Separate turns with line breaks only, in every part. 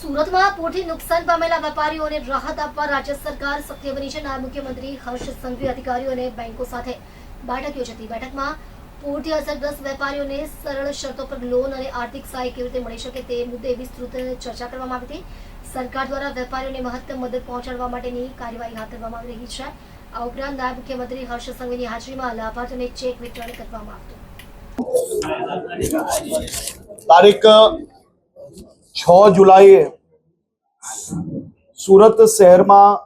સુરતમાં પૂરથી નુકસાન પામેલા વેપારીઓને રાહત આપવા રાજ્ય સરકાર સક્રિય બની છે। નાયબ મુખ્યમંત્રી હર્ષ સંઘવી અધિકારીઓ અને બેંકો સાથે બેઠક યોજી હતી। બેઠકમાં પૂરથી અસરગ્રસ્ત વેપારીઓને સરળ શરતો પર લોન અને આર્થિક સહાય કેવી રીતે મળી શકે તે મુદ્દે વિસ્તૃત ચર્ચા કરવામાં આવી હતી। સરકાર દ્વારા વેપારીઓને મહત્તમ મદદ પહોંચાડવા માટેની કાર્યવાહી હાથ ધરવામાં આવી રહી છે। આ ઉપરાંત નાયબ મુખ્યમંત્રી હર્ષ સંઘવીની હાજરીમાં લાભાર્થીઓને ચેક વિતરણ કરવામાં આવ્યું।
તારીખ 6 જુલાઈએ સુરત શહેરમાં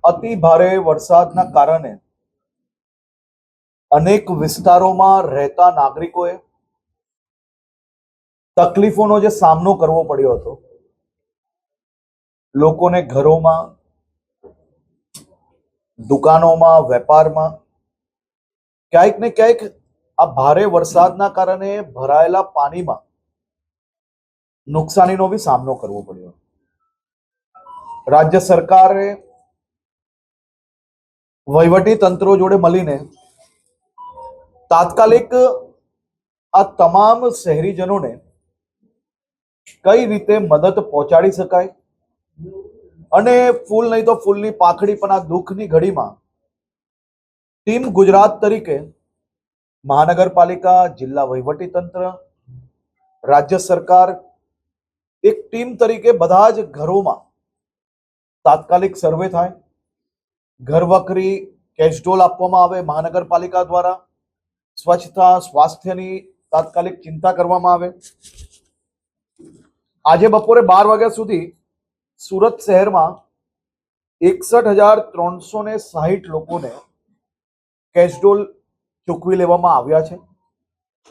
અતિ ભારે વરસાદના કારણે અનેક વિસ્તારોમાં રહેતા નાગરિકોએ તકલીફોનો જે સામનો કરવો પડ્યો હતો। લોકોને ઘરોમાં, દુકાનોમાં, વેપારમાં ક્યાંક ને ક્યાંક આ ભારે વરસાદના કારણે ભરાયેલા પાણીમાં નુકસાનીનો બી સામનો કરવો પડ્યો। રાજ્ય સરકારે વહીવટી તંત્રો જોડે મળીને તાત્કાલિક આ તમામ શહેરીજનોને કઈ રીતે મદદ પહોંચાડી શકાય અને ફૂલ નહીં તો ફૂલની પાખડી પણ આ દુઃખની ઘડીમાં ટીમ ગુજરાત તરીકે મહાનગરપાલિકા, જિલ્લા વહીવટી તંત્ર, રાજ્ય સરકાર એક ટીમ તરીકે બધા જ ઘરોમાં તાત્કાલિક સર્વે થાય, ઘરવખરી કેશડોલ આપવામાં આવે મહાનગરપાલિકા દ્વારા, સ્વચ્છતા સ્વાસ્થ્યની તાત્કાલિક ચિંતા કરવામાં આવે। આજે બપોરે 12 વાગ્યા સુધી સુરત શહેરમાં 61,360 લોકોને કેશડોલ ચૂકવી લેવામાં આવ્યા છે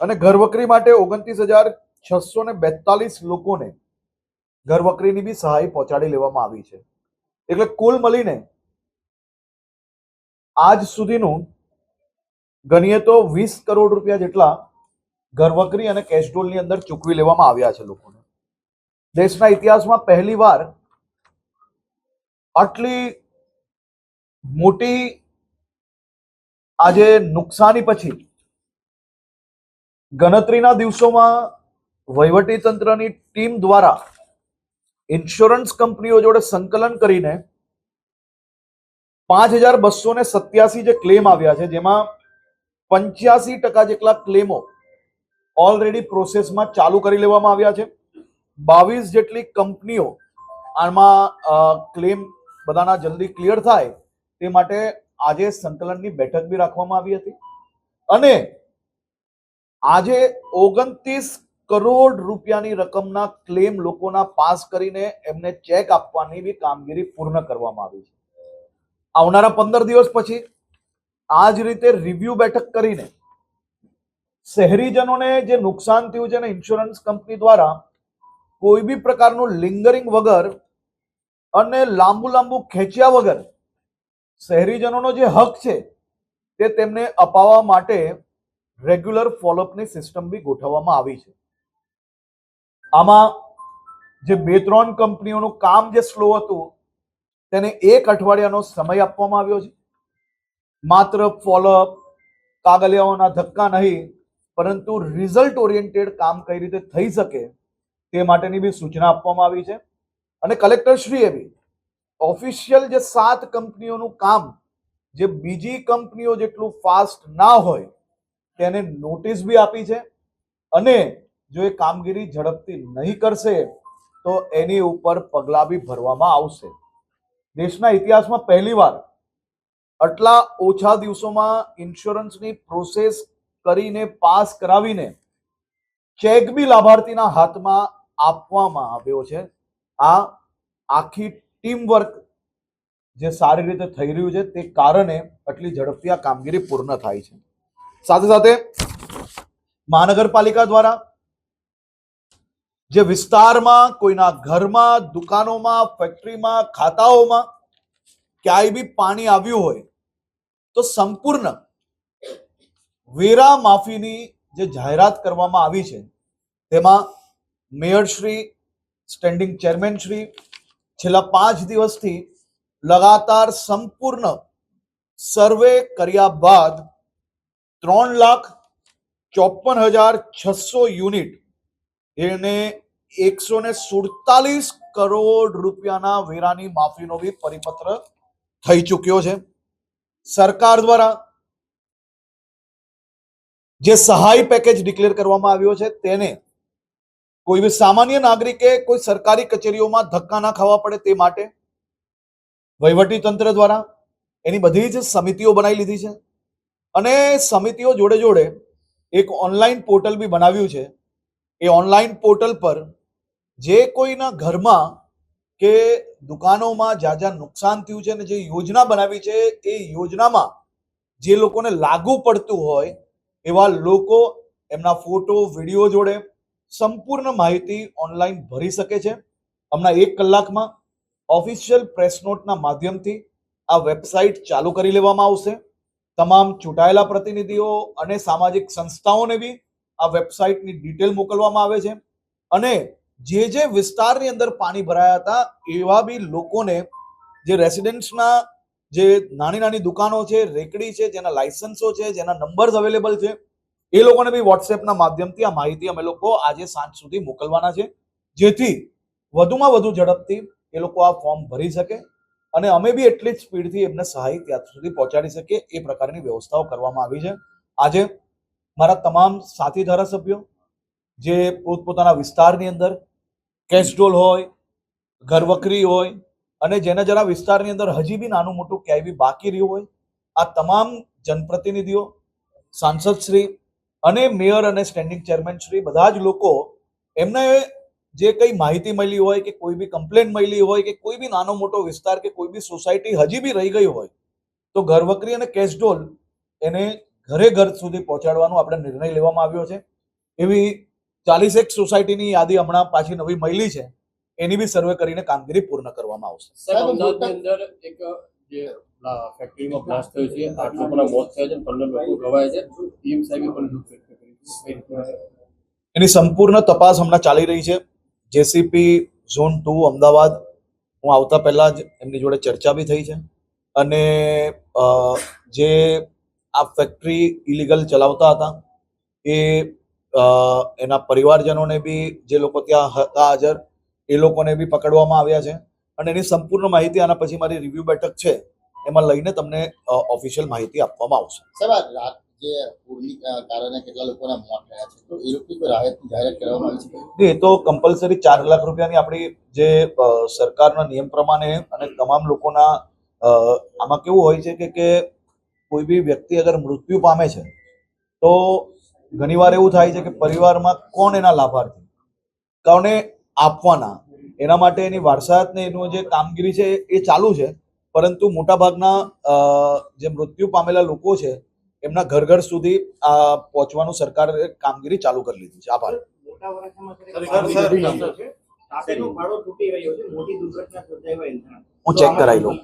અને ઘરવખરી માટે 29,642 લોકોને ઘરવખરીની બી સહાય પહોંચાડી લેવામાં આવી છે। એટલે કુલ મળીને આજ સુધીનું ગણીએ તો 20 કરોડ રૂપિયા જેટલા ઘરવખરી અને કેશડોલની અંદર ચૂકવી લેવામાં આવ્યા છે લોકોને। દેશના ઇતિહાસમાં પહેલીવાર આટલી મોટી આજે નુકસાની પછી ગણતરીના દિવસોમાં વહીવટી તંત્રની ટીમ દ્વારા ઇન્સ્યોરન્સ કંપનીઓ જોડે સંકલન કરીને 5,287 જે ક્લેમ આવ્યા છે, જેમાં 85% જેટલા ક્લેમો ઓલરેડી પ્રોસેસમાં ચાલુ કરી લેવામાં આવ્યા છે। 22 જેટલી કંપનીઓ આમાં ક્લેમ બધાના જલ્દી ક્લિયર થાય તે માટે આજે સંકલનની બેઠક બી રાખવામાં આવી હતી અને આજે 29 કરોડ રૂપિયાની રકમના ક્લેમ લોકોના પાસ કરીને એમને ચેક આપવાની બી કામગીરી પૂર્ણ કરવામાં આવી છે। આવનારા 15 દિવસ પછી આ જ રીતે રિવ્યુ બેઠક કરીને શહેરીજનોને જે નુકસાન થયું છે અને ઇન્સ્યોરન્સ કંપની દ્વારા કોઈ બી પ્રકારનું લિંગરિંગ વગર અને લાંબુ ખેંચ્યા વગર શહેરીજનોનો જે હક છે તે તેમને અપાવવા માટે રેગ્યુલર ફોલોઅપની સિસ્ટમ બી ગોઠવવામાં આવી છે। આમાં જે 2-3 કંપનીઓનું કામ જે સ્લો હતું તેને 1 અઠવાડિયાનો સમય આપવામાં આવ્યો છે। માત્ર ફોલોઅપ, કાગળિયાઓના ધક્કા નહીં પરંતુ રિઝલ્ટ ઓરિએન્ટેડ કામ કઈ રીતે થઈ શકે તે માટેની બી સૂચના આપવામાં આવી છે અને કલેક્ટરશ્રીએ બી ઓફિશિયલ જે 7 કંપનીઓનું કામ જે બીજી કંપનીઓ જેટલું ફાસ્ટ ના હોય તેને નોટિસ બી આપી છે અને જો એ કામગીરી ઝડપથી નહીં કરશે તો એની ઉપર પગલાં બી ભરવામાં આવશે। દેશના ઇતિહાસમાં પહેલીવાર આટલા ઓછા દિવસોમાં ઇન્સ્યોરન્સની પ્રોસેસ કરીને પાસ કરાવીને ચેક બી લાભાર્થીના હાથમાં આપવામાં આવ્યો છે। આ આખી ટીમ વર્ક જે સારી રીતે થઈ રહ્યું છે તે કારણે આટલી ઝડપથી આ કામગીરી પૂર્ણ થાય છે। સાથે સાથે મહાનગરપાલિકા દ્વારા જે વિસ્તારમાં કોઈના ઘરમાં, દુકાનોમાં, ફેક્ટરીમાં, ખાતાઓમાં ક્યાંય બી પાણી આવ્યું હોય તો સંપૂર્ણ વેરા માફીની જે જાહેરાત કરવામાં આવી છે તેમાં મેયરશ્રી, સ્ટેન્ડિંગ ચેરમેનશ્રી છેલ્લા 5 દિવસથી લગાતાર સંપૂર્ણ સર્વે કર્યા બાદ 3,54,600 યુનિટ એને 147 કરોડ રૂપિયાના વેરાની માફીનો બી પરિપત્ર થઈ ચૂક્યો છે. સરકાર દ્વારા જે સહાય પેકેજ ડિક્લેર કરવામાં આવ્યો છે તેને કોઈ બી સામાન્ય નાગરિકે કોઈ સરકારી કચેરીઓમાં ધક્કા ના ખાવા પડે તે માટે વહીવટી તંત્ર દ્વારા એની બધી જ સમિતિઓ બનાવી લીધી છે અને સમિતિઓ જોડે જોડે એક ઓનલાઈન પોર્ટલ બી બનાવ્યું છે. એ ઓનલાઈન પોર્ટલ પર જે કોઈના ઘરમાં કે દુકાનોમાં જ્યાં જ્યાં નુકસાન થયું છે અને જે યોજના બનાવી છે એ યોજનામાં જે લોકોને લાગુ પડતું હોય એવા લોકો એમના ફોટો વિડીયો જોડે સંપૂર્ણ માહિતી ઓનલાઈન ભરી શકે છે. હમણાં 1 કલાકમાં ઓફિશિયલ પ્રેસ નોટના માધ્યમથી આ વેબસાઇટ ચાલુ કરી લેવામાં આવશે. તમામ ચૂંટાયેલા પ્રતિનિધિઓ અને સામાજિક સંસ્થાઓને બી આ વેબસાઇટની ડિટેલ મોકલવામાં આવે છે અને જે વિસ્તારની અંદર પાણી ભરાયા હતા એવા બી લોકોને જે રેસિડેન્ટ્સના જે નાની નાની દુકાનો છે, રેકડી છે, જેના લાયસન્સો છે, જેના નંબર્સ અવેલેબલ છે, એ લોકોને બી વોટ્સએપના માધ્યમથી આ માહિતી અમે લોકો આજે સાંજ સુધી મોકલવાના છે, જેથી વધુમાં વધુ ઝડપથી એ લોકો આ ફોર્મ ભરી શકે અને અમે બી એટલી જ સ્પીડથી એમને સહાય ત્યાં સુધી પહોંચાડી શકીએ એ પ્રકારની વ્યવસ્થાઓ કરવામાં આવી છે. આજે મારા તમામ સાથી ધારાસભ્યો જે પોતપોતાના વિસ્તારની અંદર કેસ્ટ્રોલ હોય, ઘરવકરી હોય અને જેના જરા વિસ્તારની અંદર હજી બી નાનું મોટું ક્યાંય બી બાકી રહ્યું હોય, આ તમામ જનપ્રતિનિધિઓ, સાંસદ શ્રી અને મેયર અને સ્ટેન્ડિંગ ચેરમેન શ્રી બધા જ લોકો એમને જે કઈ માહિતી મળી હોય કે કોઈ બી કમ્પ્લેન મળી હોય કે કોઈ બી નાનો મોટો વિસ્તાર કે કોઈ બી સોસાયટી હજી બી રહી ગઈ હોય તો ઘરવકરી અને કેશડોલ એને ઘરે ઘર સુધી પહોંચાડવાનો આપણે નિર્ણય લેવામાં આવ્યો છે. એવી 41 સોસાયટીની યાદી હમણાં પાછી નવી મળી છે, એની બી સર્વે કરીને કામગીરી પૂર્ણ કરવામાં આવશે.
સાહેબ, અમદાવાદની અંદર એક જે ફેક્ટરીમાં બ્લાસ્ટ થયો છે, 8 લોકોના મોત થયા છે, 15 લોકો ઘવાયા છે. પીએમ સાહેબે પણ દુઃખ વ્યક્ત કર્યું છે.
એની સંપૂર્ણ તપાસ હમણાં ચાલી રહી છે. જેસીપી ઝોન 2 અમદાવાદ, હું આવતા પહેલા જ એમની જોડે ચર્ચા બી થઈ છે અને જે આ ફેક્ટરી ઇલીગલ ચલાવતા હતા એ એના પરિવારજનોને બી જે લોકો ત્યાં હતા હાજર એ લોકોને બી પકડવામાં આવ્યા છે અને એની સંપૂર્ણ માહિતી આના પછી મારી રિવ્યુ બેઠક છે એમાં લઈને તમને ઓફિશિયલ માહિતી આપવામાં આવશે.
સાહેબ, રાત જે પૂરની કારણે કેટલા લોકોના મોત થયા છે તો એ લોકોની કોઈ રાહતની જાહેરાત કરવામાં આવી છે?
એ તો કમ્પલસરી 4 લાખ રૂપિયાની આપણી જે સરકારના નિયમ પ્રમાણે અને તમામ લોકોના આમાં કેવું હોય છે કે કોઈ બી વ્યક્તિ અગર મૃત્યુ પામે છે તો ઘણીવાર એવું થાય છે કે પરિવારમાં કોણ એના લાભાર્થી, કોને આપવાના, એના માટે એની વારસાત ને એનું જે કામગીરી છે એ ચાલુ છે, પરંતુ મોટાભાગના જે મૃત્યુ પામેલા લોકો છે એમના ઘર ઘર સુધી પહોંચવાનું સરકારે કામગીરી ચાલુ કરી લીધી છે. આભાર. હું ચેક કરાવી લઉં.